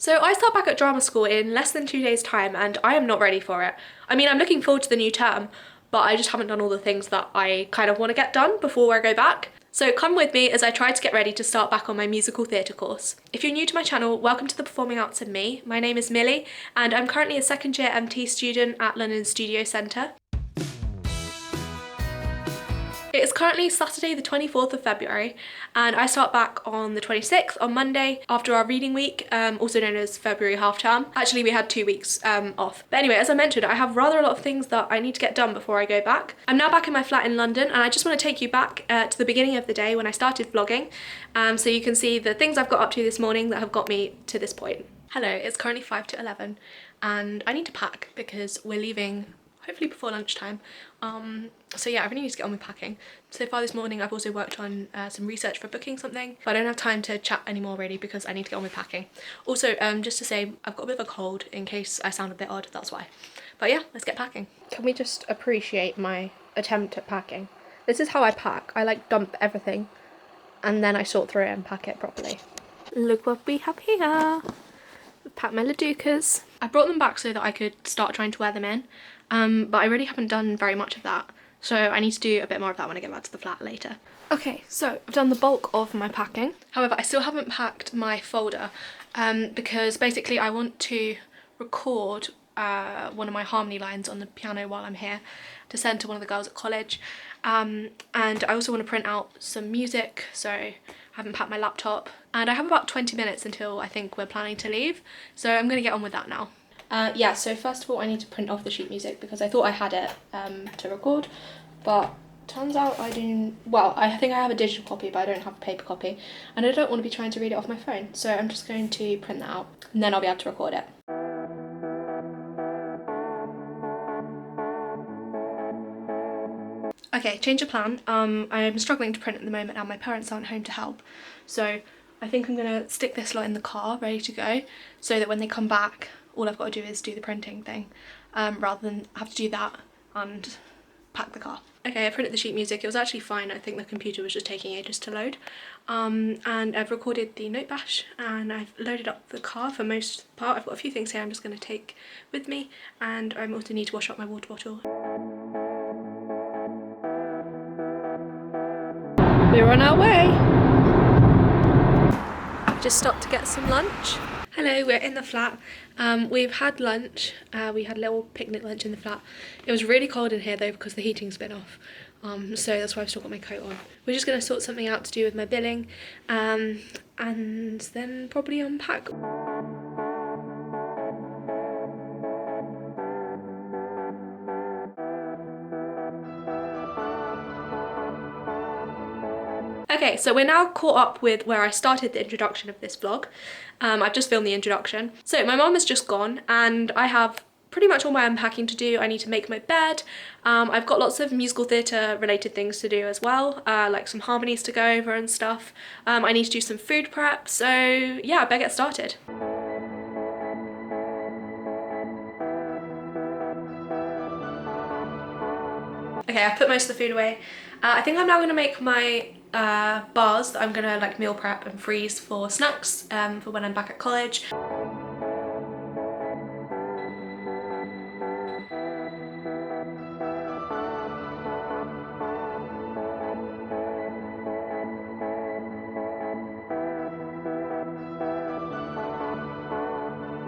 So I start back at drama school in less than 2 days' time and I am not ready for it. I mean, I'm looking forward to the new term, but I just haven't done all the things that I kind of want to get done before I go back. So come with me as I try to get ready to start back on my musical theatre course. If you're new to my channel, welcome to the Performing Arts and Me. My name is Millie and I'm currently a second year MT student at London Studio Centre. It is currently Saturday the 24th of February and I start back on the 26th on Monday after our reading week, also known as February half term. Actually, we had 2 weeks off. But anyway, as I mentioned, I have rather a lot of things that I need to get done before I go back. I'm now back in my flat in London and I just want to take you back to the beginning of the day when I started vlogging, so you can see the things I've got up to this morning that have got me to this point. Hello, it's currently 5 to 11 and I need to pack because we're leaving hopefully before lunchtime. So yeah, I really need to get on with packing. So far this morning I've also worked on some research for booking something, but I don't have time to chat anymore really because I need to get on with packing. Also, just to say, I've got a bit of a cold in case I sound a bit odd, that's why. But yeah, let's get packing. Can we just appreciate my attempt at packing? This is how I pack. I like dump everything and then I sort through it and pack it properly. Look what we have here. I've packed my LaDucas. I brought them back so that I could start trying to wear them in. But I really haven't done very much of that, so I need to do a bit more of that when I get back to the flat later. Okay, so I've done the bulk of my packing. However, I still haven't packed my folder because basically I want to record one of my harmony lines on the piano while I'm here to send to one of the girls at college, and I also want to print out some music, so I haven't packed my laptop, and I have about 20 minutes until I think we're planning to leave, so I'm going to get on with that now. Yeah, so first of all I need to print off the sheet music because I thought I had it to record, but turns out I do. Well, I think I have a digital copy but I don't have a paper copy and I don't want to be trying to read it off my phone, so I'm just going to print that out and then I'll be able to record it. Okay, change of plan. I'm struggling to print at the moment and my parents aren't home to help, so I think I'm gonna stick this lot in the car ready to go so that when they come back all I've got to do is do the printing thing, rather than have to do that and pack the car. Okay, I printed the sheet music. It was actually fine. I think the computer was just taking ages to load. And I've recorded the note bash and I've loaded up the car for most part. I've got a few things here I'm just going to take with me, and I also need to wash up my water bottle. We're on our way. I've just stopped to get some lunch. Hello, we're in the flat. We've had lunch. We had a little picnic lunch in the flat. It was really cold in here though because the heating's been off. So that's why I've still got my coat on. We're just going to sort something out to do with my billing, and then probably unpack. Okay, so we're now caught up with where I started the introduction of this vlog. I've just filmed the introduction. So my mum has just gone and I have pretty much all my unpacking to do. I need to make my bed. I've got lots of musical theatre related things to do as well, like some harmonies to go over and stuff. I need to do some food prep, so yeah, I better get started. Okay, I've put most of the food away. I think I'm now going to make my bars that I'm going to like meal prep and freeze for snacks for when I'm back at college.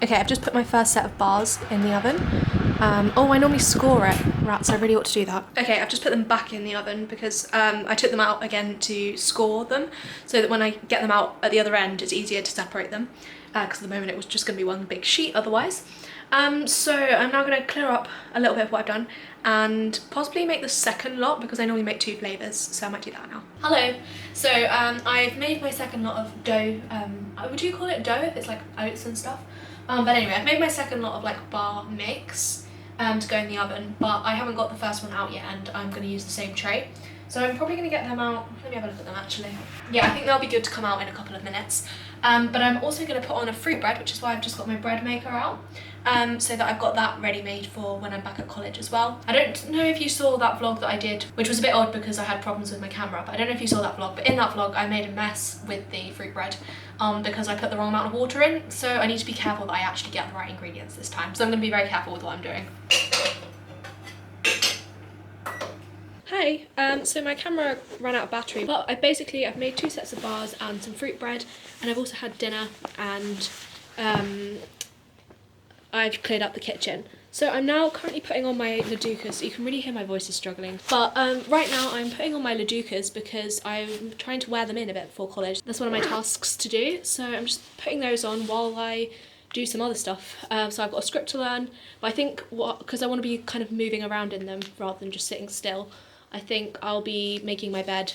Okay, I've just put my first set of bars in the oven. Oh, I normally score it. Rats, I really ought to do that. Okay, I've just put them back in the oven because I took them out again to score them so that when I get them out at the other end it's easier to separate them, because at the moment it was just going to be one big sheet otherwise. So I'm now going to clear up a little bit of what I've done and possibly make the second lot because I normally make 2 flavours, so I might do that now. Hello! So I've made my second lot of dough. Would you call it dough if it's like oats and stuff? But anyway, I've made my second lot of like bar mix to go in the oven, but I haven't got the first one out yet and I'm going to use the same tray. So I'm probably going to get them out. Let me have a look at them actually. Yeah, I think they'll be good to come out in a couple of minutes. But I'm also going to put on a fruit bread, which is why I've just got my bread maker out. So that I've got that ready made for when I'm back at college as well. I don't know if you saw that vlog that I did, which was a bit odd because I had problems with my camera, but I don't know if you saw that vlog, but in that vlog I made a mess with the fruit bread because I put the wrong amount of water in. So I need to be careful that I actually get the right ingredients this time. So I'm going to be very careful with what I'm doing. Hi, so my camera ran out of battery, but I've made 2 sets of bars and some fruit bread, and I've also had dinner, and I've cleared up the kitchen. So I'm now currently putting on my LaDucas, so you can really hear my voice is struggling. But right now I'm putting on my LaDucas because I'm trying to wear them in a bit before college. That's one of my tasks to do, so I'm just putting those on while I do some other stuff. So I've got a script to learn, but I think because I want to be kind of moving around in them rather than just sitting still, I think I'll be making my bed,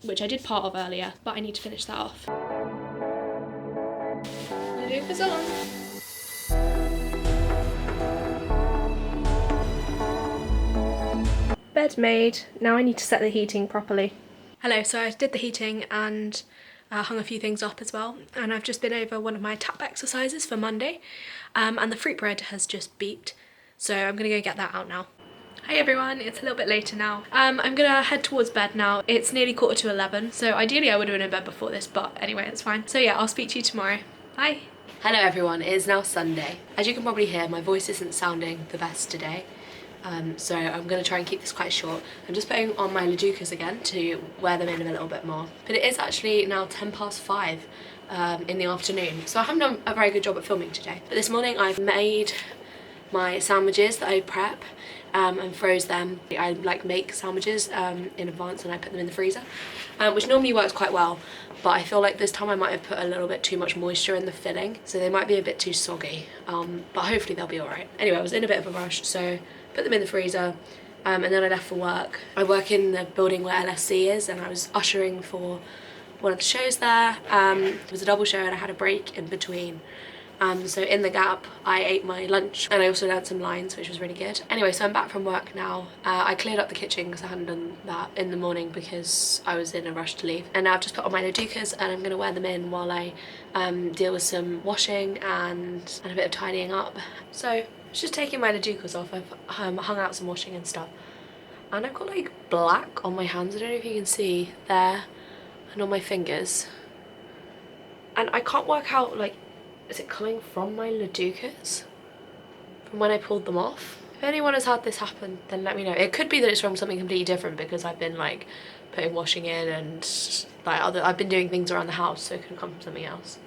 which I did part of earlier, but I need to finish that off. LaDucas on. Bed made. Now I need to set the heating properly. Hello, so I did the heating and hung a few things up as well, and I've just been over one of my tap exercises for Monday, and the fruit bread has just beeped, so I'm gonna go get that out now. Hi everyone, it's a little bit later now. I'm gonna head towards bed now. It's nearly 11:15, so ideally I would have been in bed before this, but anyway, it's fine. So yeah, I'll speak to you tomorrow. Bye. Hello everyone, it is now Sunday. As you can probably hear, my voice isn't sounding the best today. So I'm going to try and keep this quite short. I'm just putting on my LaDucas again to wear them in a little bit more. But it is actually now 5:10 in the afternoon, so I haven't done a very good job at filming today. But this morning I've made my sandwiches that I prep and froze them. I like make sandwiches in advance and I put them in the freezer, which normally works quite well, but I feel like this time I might have put a little bit too much moisture in the filling, so they might be a bit too soggy, but hopefully they'll be alright. Anyway, I was in a bit of a rush, so put them in the freezer, and then I left for work. I work in the building where LSC is, and I was ushering for one of the shows there. It was a double show and I had a break in between. So in the gap, I ate my lunch and I also learned some lines, which was really good. Anyway, so I'm back from work now. I cleared up the kitchen because I hadn't done that in the morning because I was in a rush to leave. And now I've just put on my LaDucas and I'm going to wear them in while I deal with some washing and a bit of tidying up. So just taking my LaDucas off. I've hung out some washing and stuff. And I've got like black on my hands. I don't know if you can see there, and on my fingers. And I can't work out, like, is it coming from my LaDucas? From when I pulled them off? If anyone has had this happen, then let me know. It could be that it's from something completely different because I've been like putting washing in and like I've been doing things around the house, so it could come from something else.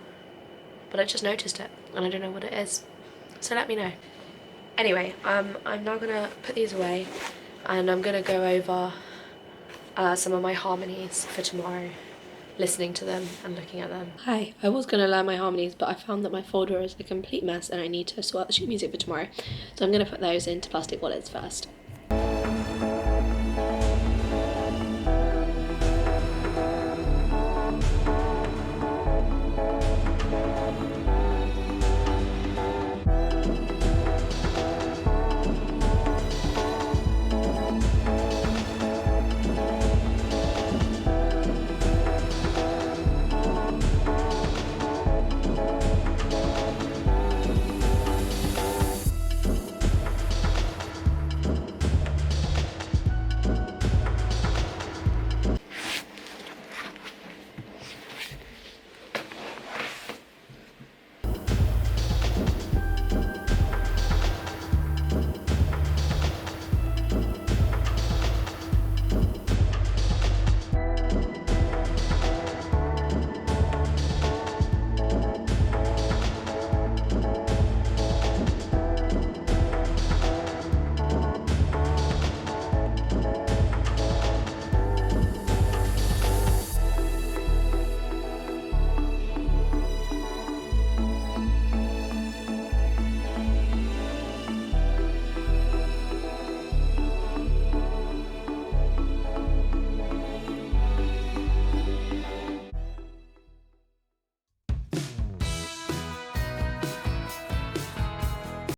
But I just noticed it and I don't know what it is. So let me know. Anyway, I'm now gonna put these away and I'm gonna go over some of my harmonies for tomorrow, listening to them and looking at them. Hi, I was gonna learn my harmonies, but I found that my folder is a complete mess and I need to sort out the sheet music for tomorrow. So I'm gonna put those into plastic wallets first.